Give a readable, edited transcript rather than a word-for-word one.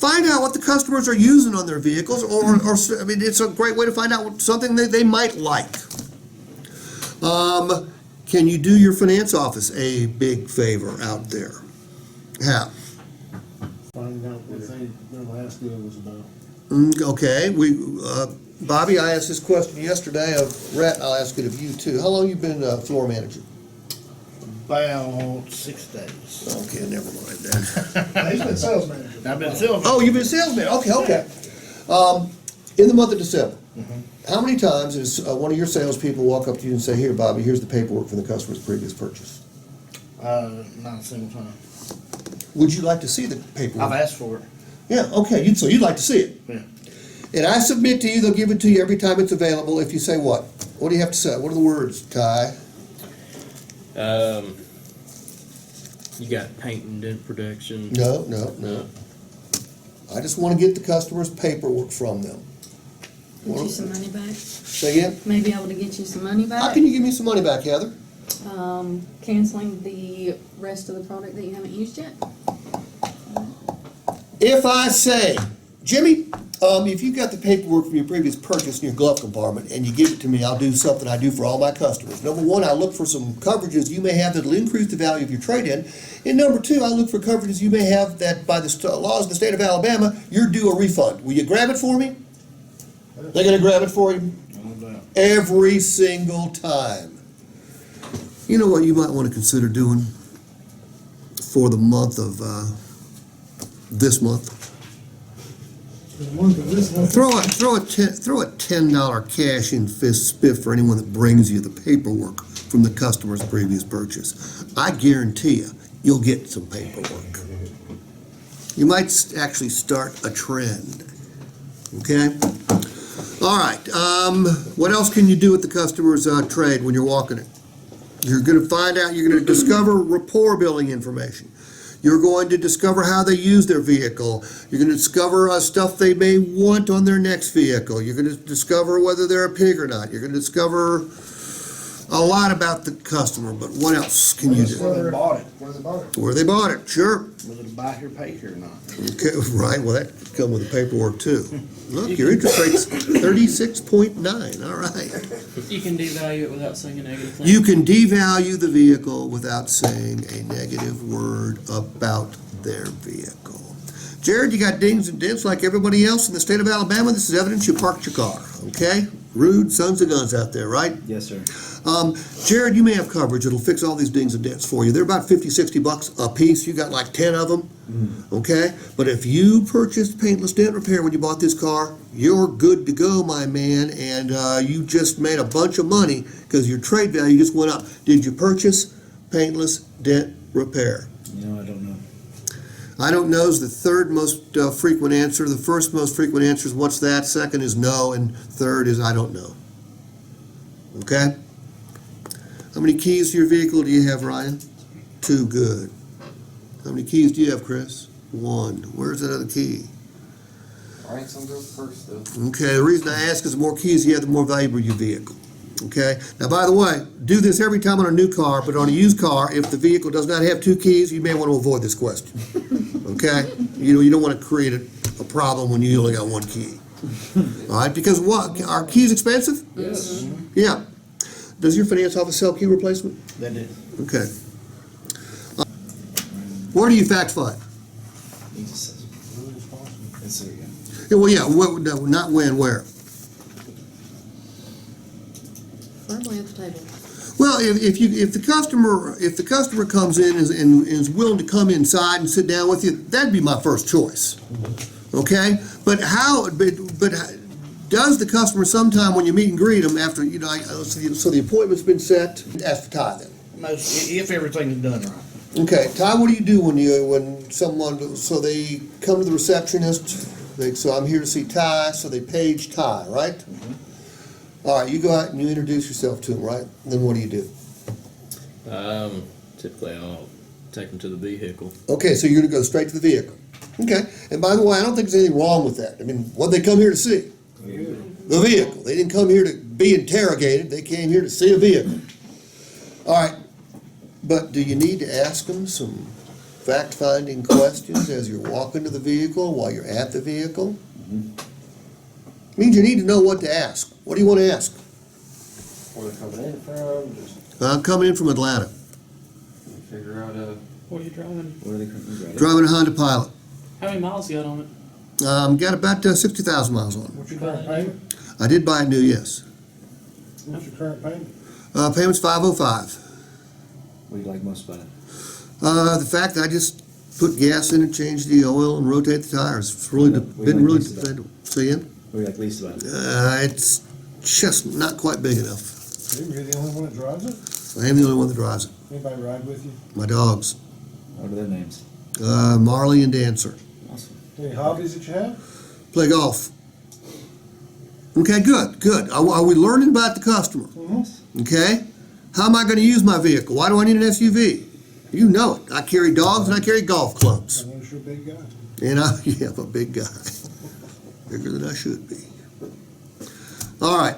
Find out what the customers are using on their vehicles, or I mean, it's a great way to find out something that they might like. Can you do your finance office a big favor out there? How? Find out what their last deal was about. Okay, Bobby, I asked this question yesterday of Rhett, I'll ask it of you too. How long you been floor manager? About 6 days. Okay, never mind that. He's been sales manager. I've been sales. Oh, you've been salesman, okay. In the month of December, how many times does one of your salespeople walk up to you and say, here, Bobby, here's the paperwork from the customer's previous purchase? Not a single time. Would you like to see the paperwork? I've asked for it. Yeah, okay, so you'd like to see it. Yeah. And I submit to you, they'll give it to you every time it's available if you say what? What do you have to say? What are the words, Ty? You got paint and dent protection. No. I just want to get the customer's paperwork from them. Get you some money back. Say again? May be able to get you some money How back. can you give me some money back, Heather? Canceling the rest of the product that you haven't used yet. If I say, Jimmy, if you got the paperwork from your previous purchase in your glove compartment and you give it to me, I'll do something I do for all my customers. Number one, I look for some coverages you may have that'll increase the value of your trade-in. And number two, I look for coverages you may have that by the laws of the state of Alabama, you're due a refund. Will you grab it for me? They're gonna grab it for you? No doubt. Every single time. You know what you might want to consider doing for the month of, this month? Throw a $10 cash in fist spiff for anyone that brings you the paperwork from the customer's previous purchase. I guarantee you, you'll get some paperwork. You might actually start a trend. Okay? All right. What else can you do with the customer's trade when you're walking it? You're going to find out. You're going to discover rapport building information. You're going to discover how they use their vehicle. You're going to discover stuff they may want on their next vehicle. You're going to discover whether they're a pig or not. You're going to discover a lot about the customer, but what else can you do? Where they bought it. Where they bought it, sure. Was it a buy here, pay here or not? Okay, right, well, that could come with the paperwork too. Look, your interest rate's 36.9, all right. You can devalue it without saying a negative thing. You can devalue the vehicle without saying a negative word about their vehicle. Jared, you got dings and dents like everybody else in the state of Alabama. This is evidence you parked your car, okay? Rude sons of guns out there, right? Yes, sir. Jared, you may have coverage that'll fix all these dings and dents for you. They're about $50-$60 a piece. You got like 10 of them, okay? But if you purchased paintless dent repair when you bought this car, you're good to go, my man, and you just made a bunch of money because your trade value just went up. Did you purchase paintless dent repair? No, I don't know. I don't know is the third most frequent answer. The first most frequent answer is what's that? Second is no, and third is I don't know. Okay? How many keys to your vehicle do you have, Ryan? 2, good. How many keys do you have, Chris? 1. Where's that other key? Alright, some goes first though. Okay, the reason I ask is the more keys you have, the more valuable your vehicle. Okay? Now, by the way, do this every time on a new car, but on a used car, if the vehicle does not have 2 keys, you may want to avoid this question. Okay? You don't want to create a problem when you only got 1 key. All right? Because what? Are keys expensive? Yes. Yeah. Does your finance office sell key replacement? They did. Okay. Where do you fact find? He just says, really responsible. Yes, sir, yeah. Yeah, well, yeah, no, not when, where. Firmly at the table. Well, if the customer comes in and is willing to come inside and sit down with you, that'd be my first choice. Okay, but does the customer sometime when you meet and greet them after so the appointment's been set? Ask for Ty then. If everything's done right. Okay, Ty, what do you do when someone so they come to the receptionist? So I'm here to see Ty, so they page Ty, right? All right, you go out and you introduce yourself to them, right? Then what do you do? Typically, I'll take them to the vehicle. Okay, so you're going to go straight to the vehicle. Okay, and by the way, I don't think there's anything wrong with that. I mean, what did they come here to see? The vehicle. They didn't come here to be interrogated. They came here to see a vehicle. All right, but do you need to ask them some fact-finding questions as you're walking to the vehicle, while you're at the vehicle. Means you need to know what to ask. What do you want to ask? Where they're coming in from, just I'm coming in from Atlanta, figure out, What are you driving? where they coming from. driving a Honda Pilot. How many miles you got on it? Got about 60,000 miles on it. What's your current payment? I did buy it new, yes. What's your current payment? Payment's $505. What do you like most about it? The fact that I just put gas in and changed the oil and rotate the tires. It's really, been really dependable. Say again? What do you like least about it? It's just not quite big enough. You're the only one that drives it? I am the only one that drives it. Anybody ride with you? My dogs, What are their names? Marley and Dancer. Awesome. Any hobbies that you have? Play golf. Okay, good. Are we learning about the customer? Okay? How am I going to use my vehicle? Why do I need an SUV? You know it. I carry dogs and I carry golf clubs. I notice you're a big guy. And I'm a big guy. Bigger than I should be. All right.